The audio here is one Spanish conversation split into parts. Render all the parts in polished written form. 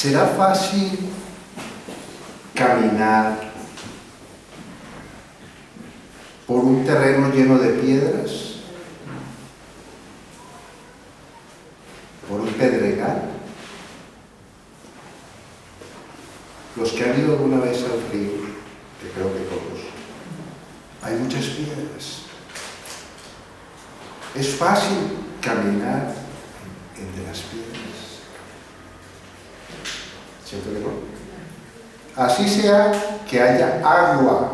¿Será fácil caminar por un terreno lleno de piedras? ¿Por un pedregal? Los que han ido alguna vez al río, que creo que todos, hay muchas piedras. Es fácil caminar entre las piedras. ¿Cierto que no? Así sea que haya agua,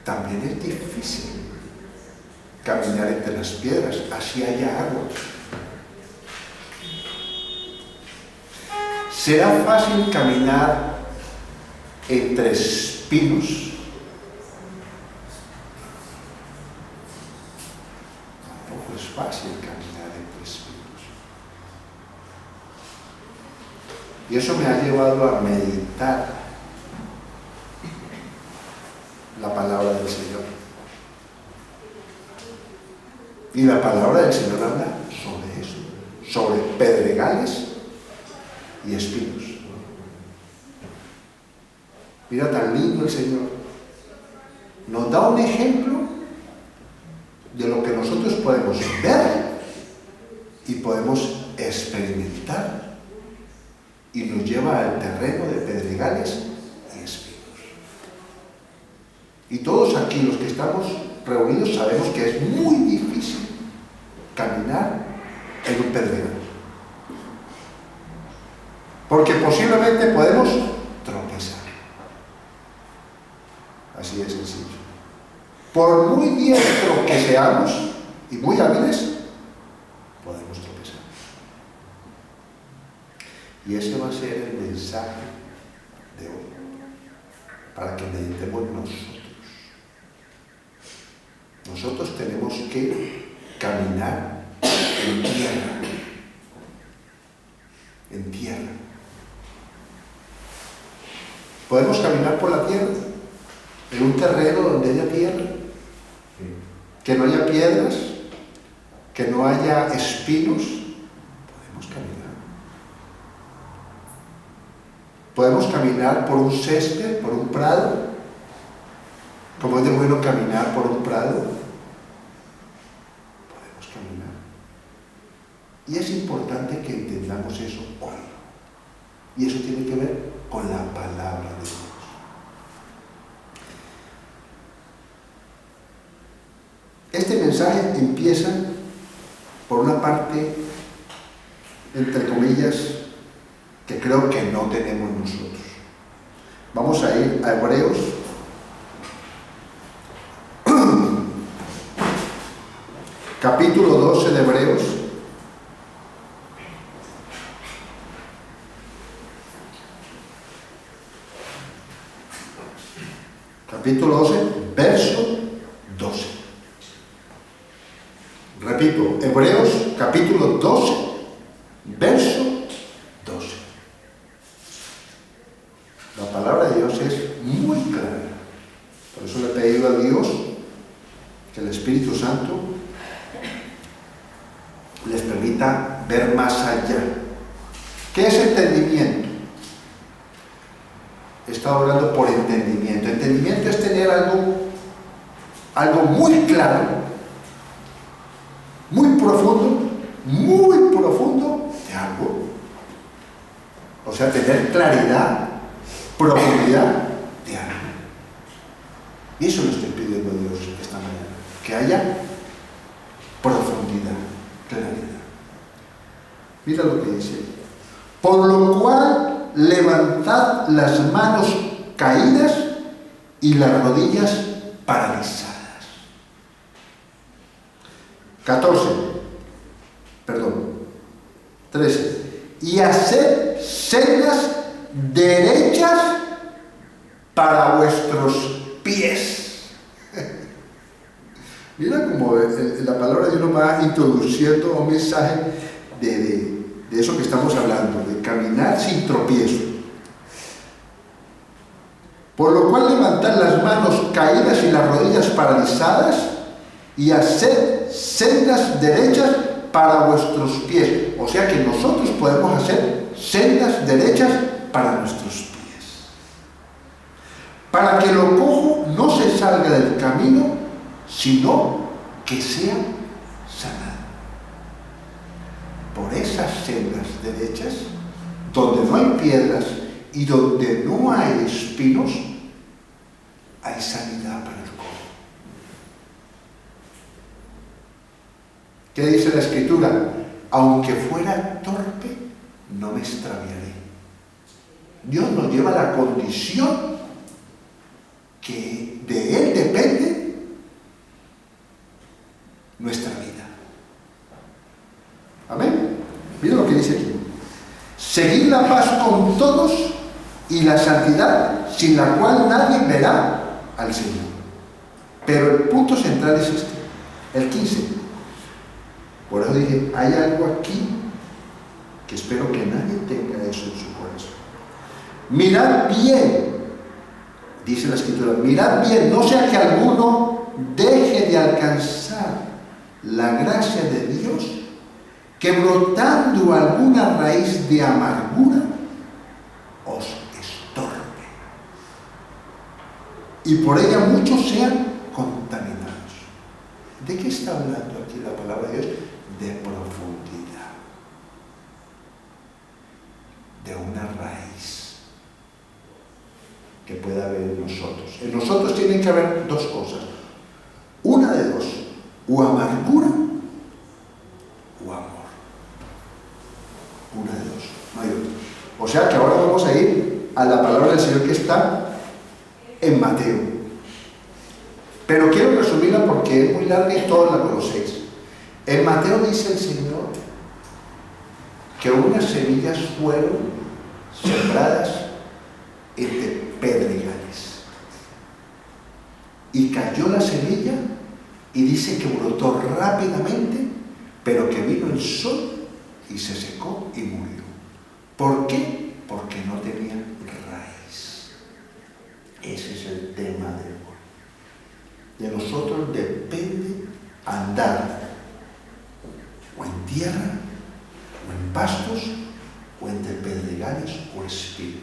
también es difícil caminar entre las piedras, así haya agua. ¿Será fácil caminar entre espinos? Tampoco es fácil caminar entre espinos. Y eso me ha llevado a meditar la palabra del Señor. Y la palabra del Señor habla sobre eso, sobre pedregales y espinos. Mira tan lindo el Señor. Nos da un ejemplo de lo que nosotros podemos ver y podemos experimentar. Y nos lleva al terreno de pedregales y espinos. Y todos aquí, los que estamos reunidos, sabemos que es muy difícil caminar en un pedregal. Porque posiblemente podemos tropezar. Así de sencillo. Por muy diestro que seamos y muy hábiles, podemos tropezar. Y ese va a ser el mensaje de hoy, para que meditemos nosotros. Nosotros tenemos que caminar en tierra. En tierra. Podemos caminar por la tierra, en un terreno donde haya tierra, que no haya piedras, que no haya espinos. Podemos caminar. Podemos caminar por un césped, por un prado, como es de bueno caminar por un prado. Podemos caminar. Y es importante que entendamos eso hoy. Y eso tiene que ver con la palabra de Dios. Este mensaje empieza por una parte, entre comillas, que creo que no tenemos nosotros. Vamos a ir a Hebreos, capítulo 12 de Hebreos. Capítulo 12, verso 12. Repito, Hebreos capítulo 12, verso 12. La palabra de Dios es muy clara. Por eso le he pedido a Dios que el Espíritu Santo les permita ver más allá. ¿Qué es entendimiento? He estado hablando por entendimiento. Entendimiento es tener algo muy claro, muy profundo de algo. O sea, tener claridad, profundidad de algo. Y eso le estoy pidiendo a Dios esta mañana, que haya profundidad, claridad. Mira lo que dice. Por lo cual, levantad las manos caídas y las rodillas paralizadas. 13. Y haced sendas derechas para vuestros pies. Mira cómo la palabra de Dios nos va introduciendo un mensaje de eso que estamos hablando, de caminar sin tropiezo. Por lo cual levantad las manos caídas y las rodillas paralizadas y haced sendas derechas para vuestros pies. O sea que nosotros podemos hacer sendas derechas para nuestros pies. Para que lo cojo no se salga del camino, sino que sea sanado. Por esas sendas derechas, donde no hay piedras y donde no hay espinos, hay sanidad para el cojo. ¿Qué dice la Escritura? Aunque fuera torpe, no me extraviaré. Dios nos lleva a la condición que de Él depende nuestra vida. Amén. Mira lo que dice aquí. Seguid la paz con todos y la santidad, sin la cual nadie verá al Señor. Pero el punto central es este, el 15. Por eso dije, hay algo aquí que espero que nadie tenga eso en su corazón. Mirad bien, dice la Escritura, mirad bien, no sea que alguno deje de alcanzar la gracia de Dios, que brotando alguna raíz de amargura os estorbe, y por ella muchos sean contaminados. ¿De qué está hablando aquí la palabra de Dios? De profundidad, de una raíz que pueda haber en nosotros. En nosotros tienen que haber dos cosas, una de dos, o amargura o amor, una de dos, no hay otra. O sea que ahora vamos a ir a la palabra del Señor que está en Mateo, pero quiero resumirla porque es muy larga y todos la conocéis. En Mateo dice el Señor que unas semillas fueron sembradas entre pedregales. Y cayó la semilla y dice que brotó rápidamente, pero que vino el sol y se secó y murió. ¿Por qué? Porque no tenía raíz. Ese es el tema de hoy. De nosotros depende andar o en tierra, o en pastos, o entre pedregales o espinos.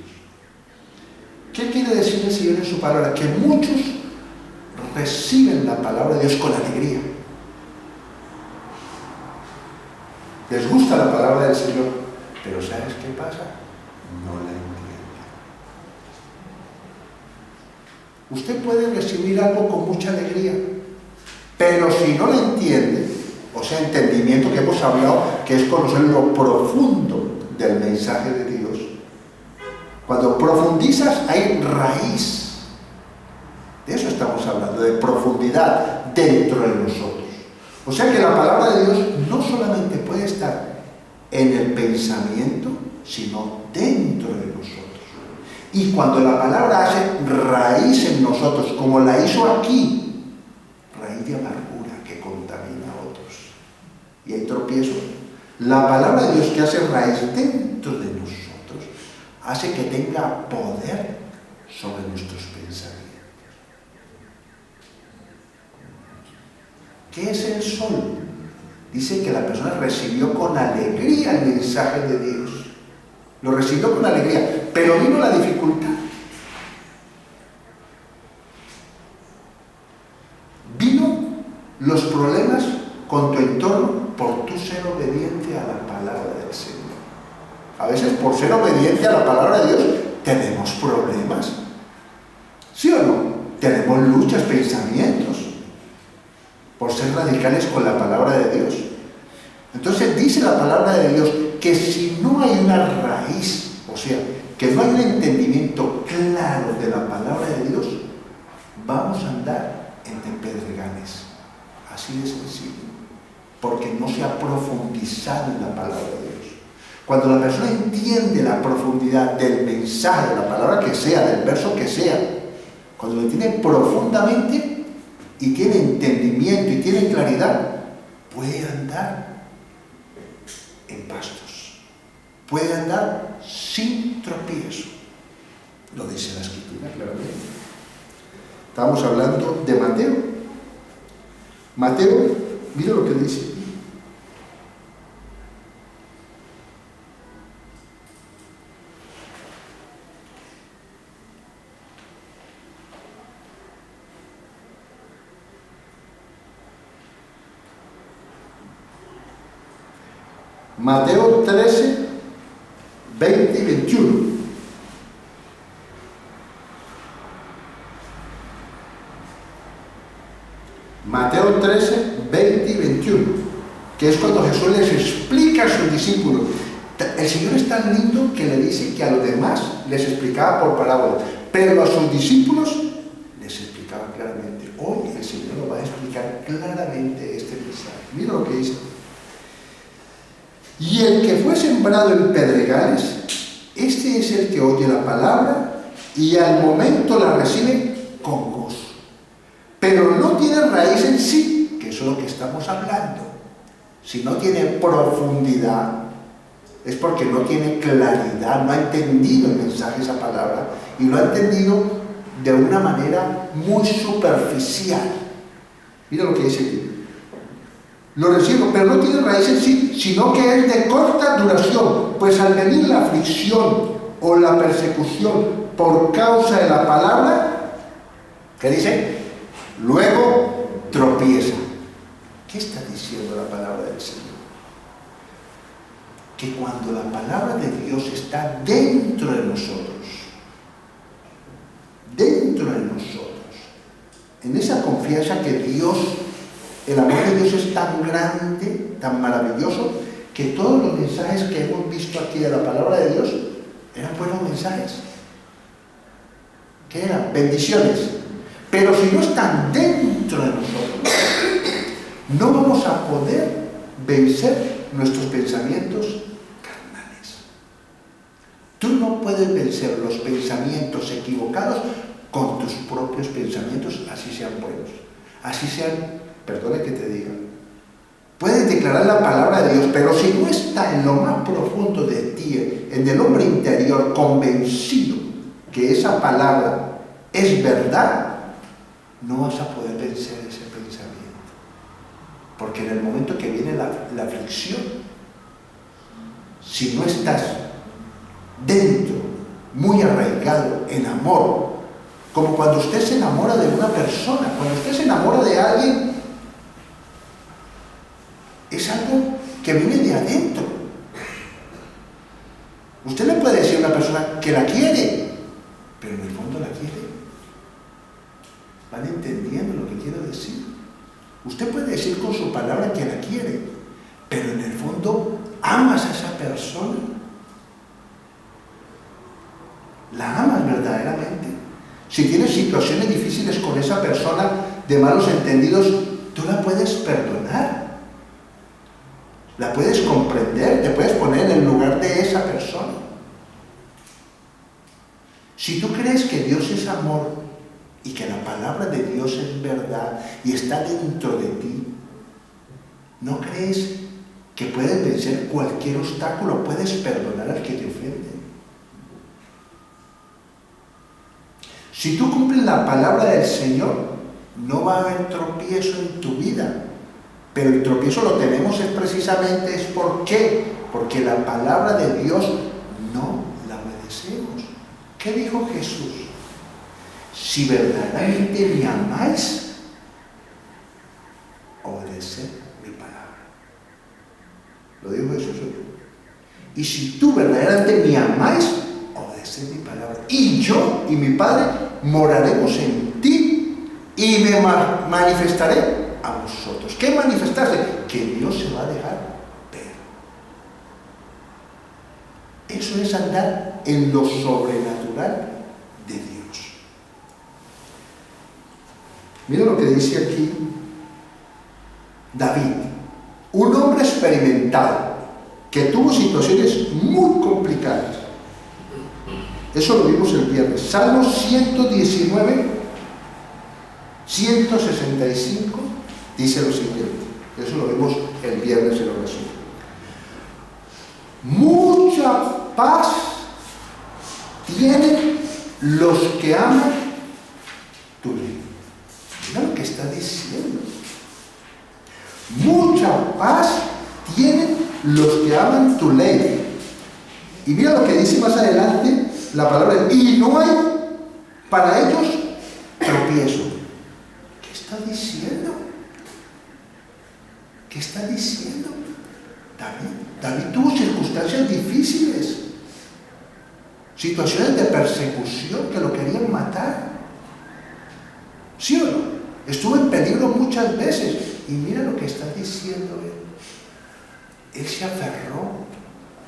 ¿Qué quiere decir el Señor en su palabra? Que muchos reciben la palabra de Dios con alegría. Les gusta la palabra del Señor, pero ¿sabes qué pasa? No la entienden. Usted puede recibir algo con mucha alegría, pero si no lo entiende, o sea, entendimiento que hemos hablado, que es conocer lo profundo del mensaje de Dios. Cuando profundizas hay raíz. De eso estamos hablando, de profundidad dentro de nosotros. O sea que la palabra de Dios no solamente puede estar en el pensamiento, sino dentro de nosotros. Y cuando la palabra hace raíz en nosotros, como la hizo aquí, raíz de amargura que contamina a otros, y hay tropiezo, la palabra de Dios que hace raíz dentro de nosotros hace que tenga poder sobre nuestros pensamientos. ¿Qué es el sol? Dice que la persona recibió con alegría el mensaje de Dios. Lo recibió con alegría, pero vino la dificultad. Vino los problemas con tu entorno por tu ser obediente a la palabra del Señor. A veces por ser obediente a la palabra de Dios tenemos problemas. ¿Sí o no? Tenemos luchas, pensamientos, por ser radicales con la palabra de Dios. Entonces dice la palabra de Dios que si no hay una raíz, o sea, que no hay un entendimiento claro de la palabra de Dios, vamos a andar entre pedregales. Así de sencillo. Porque no se ha profundizado en la palabra de Dios. Cuando la persona entiende la profundidad del mensaje, de la palabra que sea, del verso que sea, cuando lo entiende profundamente y tiene entendimiento y tiene claridad, puede andar en pastos, puede andar sin tropiezo. Lo dice la Escritura claramente. Estamos hablando de Mateo. Mateo, mira lo que dice. Mateo 13, 20 y 21. Mateo 13, 20 y 21, que es cuando Jesús les explica a sus discípulos. El Señor es tan lindo que le dice que a los demás les explicaba por parábolas, pero a sus discípulos les explicaba claramente. Hoy el Señor nos va a explicar claramente este mensaje. Mira lo que dice. Y el que fue sembrado en pedregales, este es el que oye la palabra y al momento la recibe con gozo, pero no tiene raíz en sí, que eso es lo que estamos hablando. Si no tiene profundidad, es porque no tiene claridad, no ha entendido el mensaje de esa palabra, y lo ha entendido de una manera muy superficial. Mira lo que dice aquí. Lo recibo, pero no tiene raíz en sí, sino que es de corta duración, pues al venir la aflicción o la persecución por causa de la palabra, ¿qué dice? Luego tropieza. ¿Qué está diciendo la palabra del Señor? Que cuando la palabra de Dios está dentro de nosotros, en esa confianza que Dios, el amor de Dios es tan grande, tan maravilloso, que todos los mensajes que hemos visto aquí de la palabra de Dios eran buenos mensajes. ¿Qué eran? Bendiciones. Pero si no están dentro de nosotros, no vamos a poder vencer nuestros pensamientos carnales. Tú no puedes vencer los pensamientos equivocados con tus propios pensamientos, así sean buenos, así sean, perdona que te diga, puedes declarar la palabra de Dios, pero si no está en lo más profundo de ti, en el hombre interior, convencido que esa palabra es verdad, no vas a poder vencer ese pensamiento. Porque en el momento que viene la aflicción, si no estás dentro, muy arraigado en amor, como cuando usted se enamora de una persona, cuando usted se enamora de alguien, es algo que viene de adentro. Usted le puede decir a una persona que la quiere, pero en el fondo la quiere. ¿Van entendiendo lo que quiero decir? Usted puede decir con su palabra que la quiere, pero en el fondo amas a esa persona. La amas verdaderamente. Si tienes situaciones difíciles con esa persona, de malos entendidos, tú la puedes perdonar. La puedes comprender, te puedes poner en el lugar de esa persona. Si tú crees que Dios es amor y que la palabra de Dios es verdad y está dentro de ti, ¿no crees que puedes vencer cualquier obstáculo? Puedes perdonar al que te ofende. Si tú cumples la palabra del Señor, no va a haber tropiezo en tu vida. Pero el tropiezo lo tenemos precisamente ¿por qué? Porque la palabra de Dios no la obedecemos. ¿Qué dijo Jesús? Si verdaderamente me amáis, obedeced mi palabra. Lo dijo Jesús. Y si tú verdaderamente me amáis, obedeced mi palabra. Y yo y mi Padre moraremos en ti y me manifestaré a vosotros. ¿Qué manifestarse? Que Dios se va a dejar ver. Eso es andar en lo sobrenatural de Dios. Mira lo que dice aquí David, un hombre experimentado que tuvo situaciones muy complicadas. Eso lo vimos el viernes. Salmo 119, 165 dice lo siguiente. Eso lo vimos el viernes en la oración. Mucha paz tienen los que aman tu ley. Mira lo que está diciendo. Mucha paz tienen los que aman tu ley. Y mira lo que dice más adelante la palabra. Y no hay para ellos tropiezo. ¿Qué está diciendo? ¿Qué está diciendo? David tuvo circunstancias difíciles, situaciones de persecución que lo querían matar. ¿Sí o no? Estuvo en peligro muchas veces. Y mira lo que está diciendo él. Él se aferró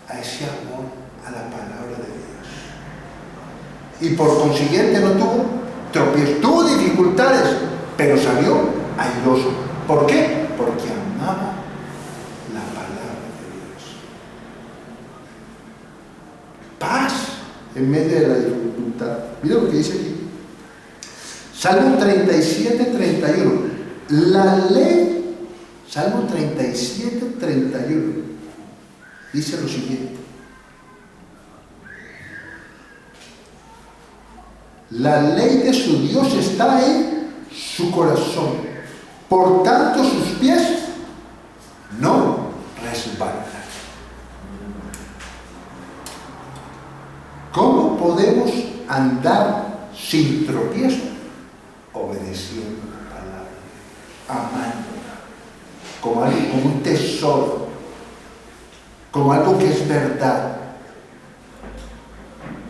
a ese amor, a la palabra de Dios. Y por consiguiente no tuvo tropiezos, tuvo dificultades, pero salió airoso. ¿Por qué? Porque amaba la palabra de Dios. Paz en medio de la dificultad. Mira lo que dice aquí. Salmo 37, 31. La ley, Salmo 37, 31. Dice lo siguiente. La ley de su Dios está en su corazón. Por tanto, sus pies no resbalan. ¿Cómo podemos andar sin tropiezo? Obedeciendo la palabra, amándola, como algo, como un tesoro, como algo que es verdad.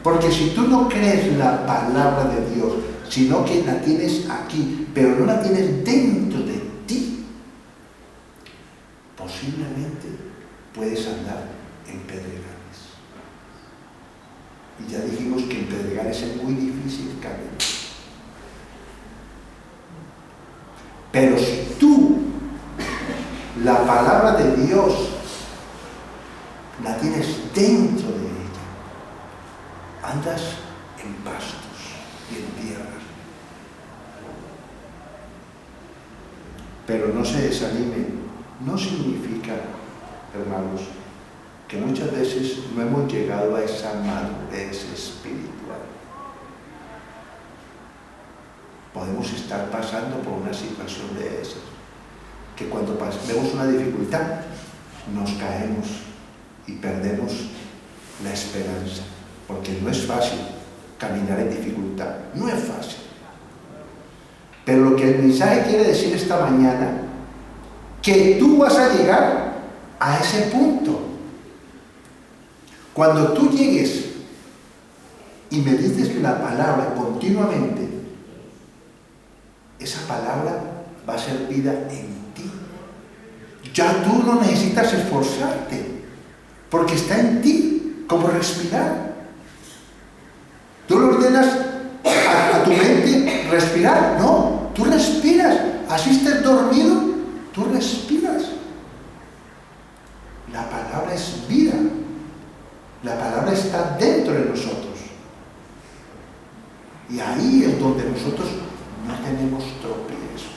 Porque si tú no crees la palabra de Dios, sino que la tienes aquí, pero no la tienes dentro de ti, posiblemente puedes andar en pedregales. Y ya dijimos que en pedregales es muy difícil caminar. Pero si tú la palabra de Dios la tienes dentro de ella, andas en pastos y en tierra. Pero no se desanimen. No significa, hermanos, que muchas veces no hemos llegado a esa madurez espiritual. Podemos estar pasando por una situación de esas, que cuando vemos una dificultad, nos caemos y perdemos la esperanza, porque no es fácil caminar en dificultad, no es fácil. Pero lo que el mensaje quiere decir esta mañana, que tú vas a llegar a ese punto. Cuando tú llegues y medites la palabra continuamente, esa palabra va a ser vida en ti. Ya tú no necesitas esforzarte, porque está en ti, como respirar. Tú le ordenas a tu mente respirar. No, tú respiras. Así estés dormido, tú respiras. La palabra es vida. La palabra está dentro de nosotros. Y ahí es donde nosotros no tenemos tropiezo.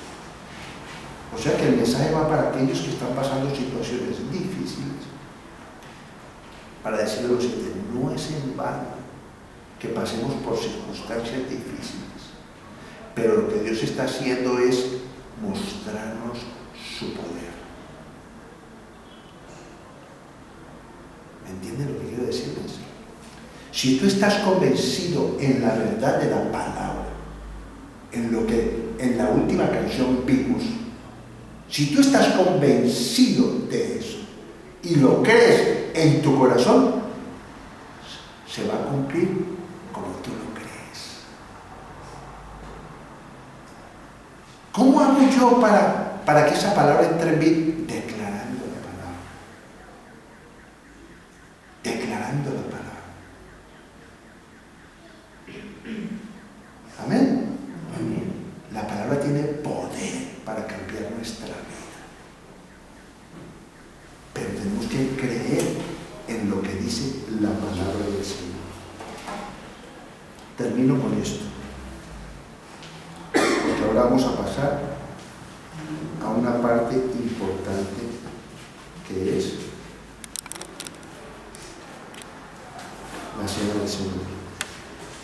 O sea que el mensaje va para aquellos que están pasando situaciones difíciles, para decirles lo siguiente: no es en vano que pasemos por circunstancias difíciles, pero lo que Dios está haciendo es mostrarnos su poder. ¿Me entienden lo que quiero decirles? Si tú estás convencido en la verdad de la palabra, en lo que en la última canción vimos, si tú estás convencido de eso y lo crees en tu corazón, se va a cumplir como tú lo crees. ¿Cómo hago yo para que esa palabra entre en mí? Declarando la palabra. Declarando la palabra. Amén. La palabra tiene poder para cambiar nuestra vida. Pero tenemos que creer en lo que dice la palabra del Señor. Termino con esto, porque ahora vamos a pasar a una parte importante, que es la cena del Señor.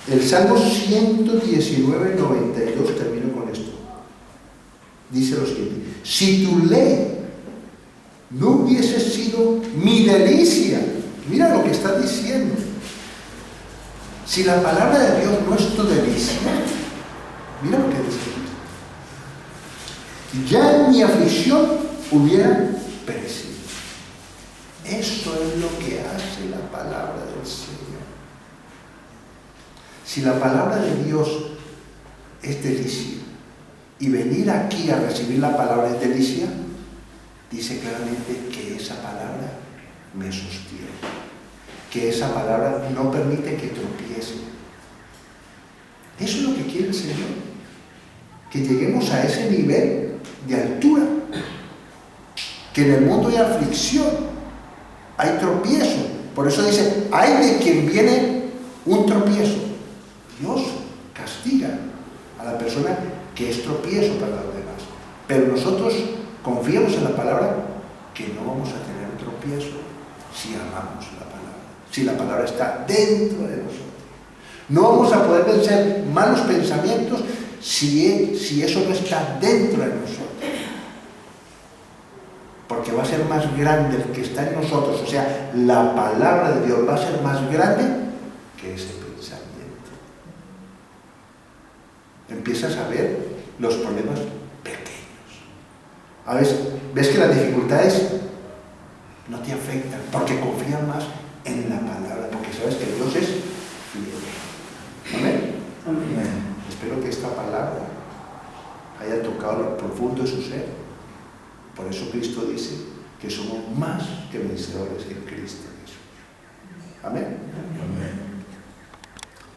El Salmo 119, 92, termino con esto. Dice lo siguiente: si tu ley no hubiese sido mi delicia, mira lo que está diciendo. Si la palabra de Dios no es tu delicia, mira lo que dice. Ya en mi aflicción hubiera perecido. Eso es lo que hace la palabra del Señor. Si la palabra de Dios es delicia, y venir aquí a recibir la palabra es delicia, dice claramente que esa palabra me sostiene, que esa palabra no permite que tropiece. Eso es lo que quiere el Señor, que lleguemos a ese nivel de altura, que en el mundo hay aflicción, hay tropiezo. Por eso dice, hay de quien viene un tropiezo. Dios castiga a la persona que es tropiezo para los demás. Pero nosotros confiamos en la palabra que no vamos a tener tropiezo si amamos la palabra, si la palabra está dentro de nosotros. No vamos a poder vencer malos pensamientos si eso no está dentro de nosotros. Porque va a ser más grande el que está en nosotros, o sea, la palabra de Dios va a ser más grande que ese pensamiento. Empiezas a ver los problemas pequeños. A veces ves que las dificultades no te afectan porque confías más en la palabra, porque sabes que Dios es fiel. ¿Amén? Amén. Espero que esta palabra haya tocado lo profundo de su ser. Por eso Cristo dice que somos más que vencedores en Cristo Jesús. Amén. Amén.